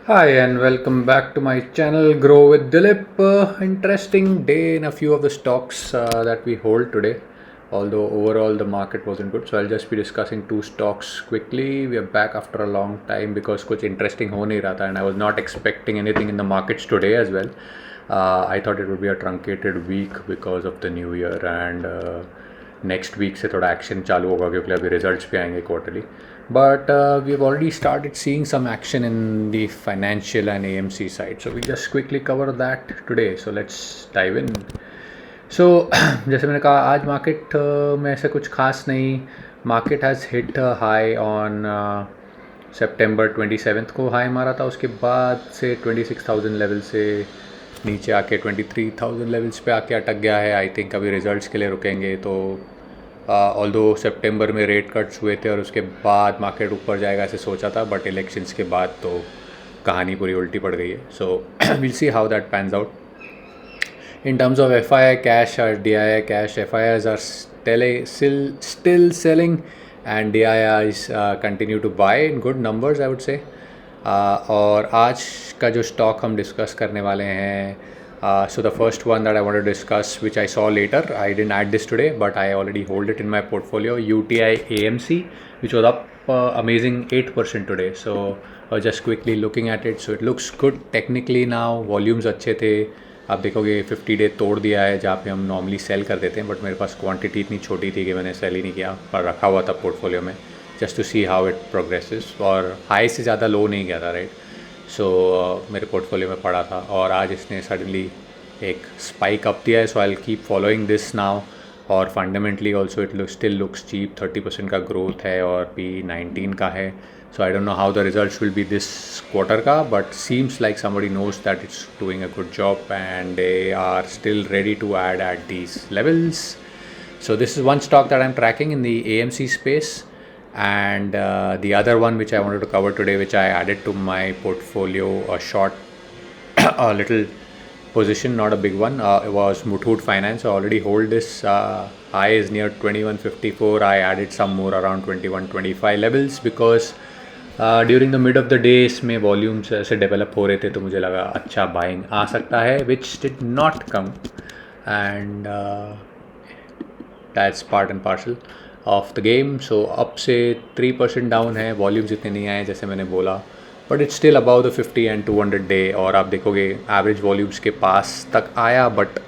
Hi and welcome back to my channel Grow with Dilip. Interesting day in a few of the stocks that we hold today. Although overall the market wasn't good, so I'll just be discussing two stocks quickly. We are back after a long time because कुछ interesting हो नहीं रहा था and I was not expecting anything in the markets today as well. I thought it would be a truncated week because of the new year and next week से थोड़ा action चालू होगा क्योंकि अभी रिजल्ट्स भी आएंगे quarterly but we have already started seeing some action in the financial and AMC side so we just quickly cover that today so let's dive in so जैसे मैंने कहा आज मार्केट में ऐसा कुछ खास नहीं market has hit high on सितंबर 27 को हाई मारा था उसके बाद से 26,000 लेवल से नीचे आके 23,000 लेवल्स पे आके अटक गया है आई थिंक अभी रिजल्ट्स के लिए रुकेंगे तो ऑल्दो सितंबर में रेट कट्स हुए थे और उसके बाद मार्केट ऊपर जाएगा ऐसे सोचा था बट इलेक्शंस के बाद तो कहानी पूरी उल्टी पड़ गई है so will see how that pans out in terms of FII cash or DII cash, FIIs are still selling and DIIs continue to buy in good numbers I would say. और आज का जो स्टॉक हम discuss करने वाले हैं so the first one that I want to discuss which I saw later, I didn't add this today but I already hold it in my portfolio, UTI AMC which was up amazing 8% today. So just quickly looking at it, so it looks good technically now, volumes अच्छे थे. आप देखोगे 50 day तोड़ दिया है जहाँ पे हम नॉर्मली सेल कर देते हैं बट मेरे पास क्वांटिटी इतनी छोटी थी कि मैंने सेल ही नहीं किया पर रखा हुआ था पोर्टफोलियो में just to see how it progresses और हाई से ज़्यादा लो नहीं गया था राइट सो मेरे पोर्टफोलियो में पड़ा था और आज इसने सडनली एक स्पाइक अप दिया है so I will keep following this now और fundamentally also it still looks cheap 30% का ग्रोथ है और P19 का है. So I don't know how the results will be this quarter ka, but seems like somebody knows that it's doing a good job and they are still ready to add at these levels. So this is one stock that I'm tracking in the AMC space, and the other one which I wanted to cover today, which I added to my portfolio, a short, a little position, not a big one, it was Muthoot Finance. I already hold this. High is near 2154. I added some more around 2125 levels because during the mid of the day इसमें volumes ऐसे develop हो रहे थे तो मुझे लगा अच्छा buying आ सकता है which did not come and that's part and parcel of the game. So up से 3% डाउन है, वॉल्यूम्स इतने नहीं आए जैसे मैंने बोला but it's still about the 50 and 200 day और आप देखोगे एवरेज वॉल्यूम्स के पास तक आया बट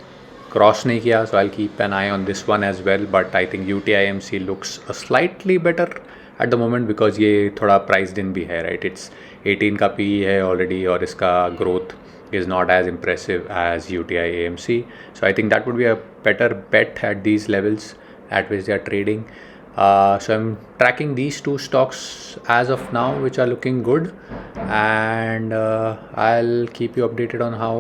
क्रॉस नहीं किया. So I keep an eye on this one as well but I think UTIMC looks slightly better at the moment because ये थोड़ा प्राइस्ड इन भी है राइट. इट्स 18 का PE है ऑलरेडी और इसका growth is not as impressive as UTI AMC. So I think that would be a better bet at these levels at which they are trading. So I'm tracking these two stocks as of now which are looking good and I'll keep you updated on how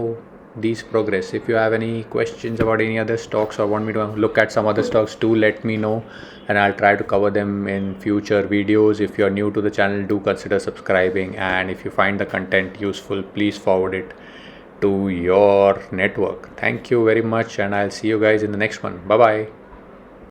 these progress. If you have any questions about any other stocks or want me to look at some other stocks, do let me know and I'll try to cover them in future videos. If you're new to the channel, do consider subscribing, and if you find the content useful, please forward it to your network. Thank you very much and I'll see you guys in the next one. Bye bye.